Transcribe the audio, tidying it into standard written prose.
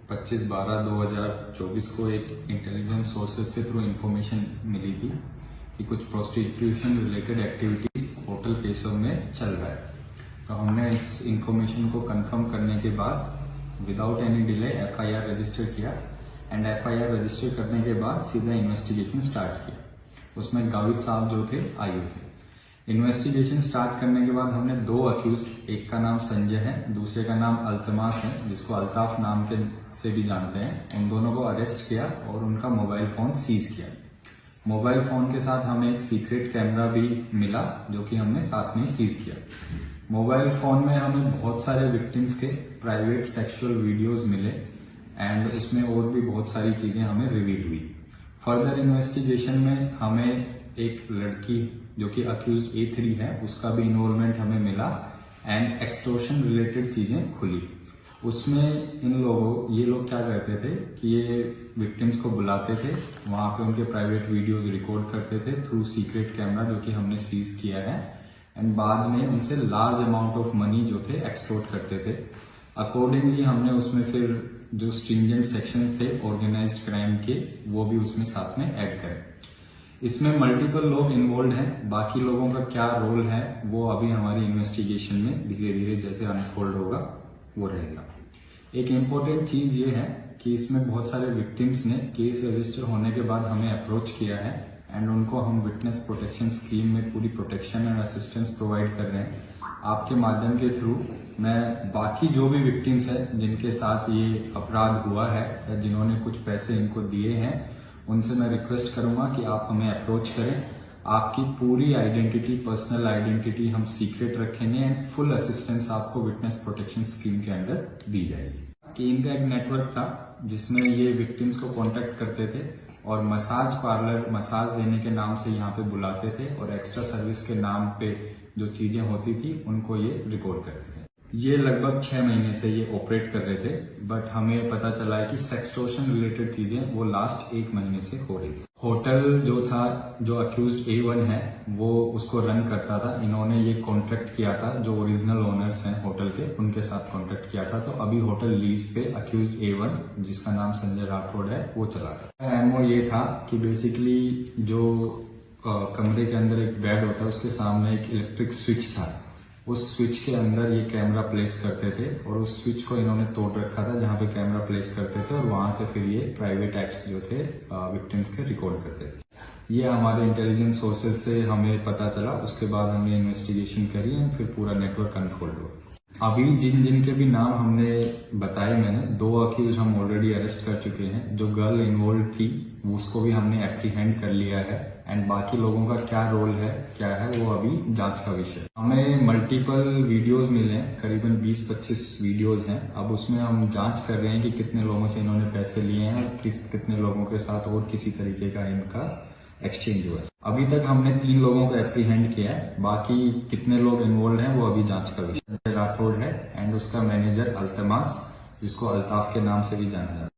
25/12/2024 को एक intelligence sources के थ्रू इंफॉर्मेशन मिली थी कि कुछ prostitution related activities hotel Keshav में चल रहा है। तो हमने इस इंफॉर्मेशन को कंफर्म करने के बाद without any delay FIR register किया एंड एफआईआर रजिस्टर करने के बाद सीधा इन्वेस्टिगेशन स्टार्ट किया। उसमें गावित साहब जो थे आयु थे। इन्वेस्टिगेशन स्टार्ट करने के बाद हमने 2 अक्यूज्ड, एक का नाम संजय है, दूसरे का नाम अल्तमास है, जिसको अल्ताफ नाम के से भी जानते हैं। उन दोनों को अरेस्ट किया और उनका मोबाइल फोन सीज किया। मोबाइल फोन के साथ हमें एक सीक्रेट कैमरा भी मिला जो कि हमने साथ में सीज किया। मोबाइल फोन में हमें बहुत सारे विक्टिम्स के प्राइवेट सेक्सुअल वीडियोस मिले एंड उसमें और भी बहुत सारी चीजें हमें रिवील हुई। फर्दर इन्वेस्टिगेशन में हमें एक लड़की जो कि अक्यूज्ड A3 है उसका भी इन्वॉल्वमेंट हमें मिला एंड एक्सटॉर्शन रिलेटेड चीजें खुली। उसमें ये लोग क्या करते थे कि ये विक्टिम्स को बुलाते थे, वहां पे उनके प्राइवेट वीडियोस रिकॉर्ड करते थे थ्रू सीक्रेट कैमरा जो कि हमने सीज किया है एंड बाद में उनसे लार्ज अमाउंट ऑफ मनी जो थे एक्सटॉर्ट करते थे। अकॉर्डिंगली हमने उसमें फिर जो स्ट्रिंजेंट सेक्शन थे ऑर्गेनाइज्ड क्राइम के वो भी उसमें साथ में ऐड करें। इसमें मल्टीपल लोग इन्वॉल्व हैं, बाकी लोगों का क्या रोल है वो अभी हमारी इन्वेस्टिगेशन में धीरे धीरे जैसे अनफोल्ड होगा वो रहेगा। एक इम्पोर्टेंट चीज ये है कि इसमें बहुत सारे विक्टिम्स ने केस रजिस्टर होने के बाद हमें अप्रोच किया है एंड उनको हम विटनेस प्रोटेक्शन स्कीम में पूरी प्रोटेक्शन एंड असिस्टेंस प्रोवाइड कर रहे हैं। आपके माध्यम के थ्रू मैं बाकी जो भी विक्टिम्स है जिनके साथ ये अपराध हुआ है या जिन्होंने कुछ पैसे इनको दिए हैं उनसे मैं रिक्वेस्ट करूंगा कि आप हमें अप्रोच करें। आपकी पूरी आइडेंटिटी, पर्सनल आइडेंटिटी हम सीक्रेट रखेंगे एंड फुल असिस्टेंस आपको विटनेस प्रोटेक्शन स्कीम के अंदर दी जाएगी। कि इनका एक नेटवर्क था जिसमें ये विक्टिम्स को कांटेक्ट करते थे और मसाज पार्लर, मसाज देने के नाम से यहाँ पे बुलाते थे और एक्स्ट्रा सर्विस के नाम पे जो चीजें होती थी उनको ये रिकॉर्ड करते थे। ये लगभग 6 महीने से ये ऑपरेट कर रहे थे बट हमें पता चला है कि सेक्सटॉर्शन रिलेटेड चीजें वो लास्ट 1 महीने से हो रही थी। होटल जो था, जो अक्यूज्ड A1 है वो उसको रन करता था। इन्होंने ये कॉन्ट्रैक्ट किया था, जो ओरिजिनल ओनर्स हैं होटल के उनके साथ कॉन्ट्रैक्ट किया था। तो अभी होटल लीज पे अक्यूज्ड A1 जिसका नाम संजय राठौड़ है वो चला रहा। एमओ ये था कि बेसिकली जो कमरे के अंदर एक बेड होता है उसके सामने एक इलेक्ट्रिक स्विच था, उस स्विच के अंदर ये कैमरा प्लेस करते थे और उस स्विच को इन्होंने तोड़ रखा था जहां पे कैमरा प्लेस करते थे और वहां से फिर ये प्राइवेट एक्ट्स जो थे विक्टिम्स के रिकॉर्ड करते थे। ये हमारे इंटेलिजेंस सोर्सेज से हमें पता चला, उसके बाद हमने इन्वेस्टिगेशन करी और फिर पूरा नेटवर्क अनफोल्ड हुआ। अभी जिन के भी नाम हमने बताए, मैंने 2 अक्यूज हम ऑलरेडी अरेस्ट कर चुके हैं। जो गर्ल इन्वॉल्व थी उसको भी हमने एप्रीहेंड कर लिया है एंड बाकी लोगों का क्या रोल है, क्या है वो अभी जांच का विषय। हमें मल्टीपल वीडियोस मिले हैं, करीबन 20-25 वीडियोस हैं। अब उसमें हम जांच कर रहे हैं कि कितने लोगों से इन्होंने पैसे लिए हैं और कितने लोगों के साथ और किसी तरीके का इनका एक्सचेंज हुआ है। अभी तक हमने 3 लोगों को एप्रीहेंड किया है, बाकी कितने लोग इन्वॉल्व हैं वो अभी जांच का विषय। राठौड़ है एंड उसका मैनेजर अल्तमास जिसको अल्ताफ के नाम से भी जाना जाता है।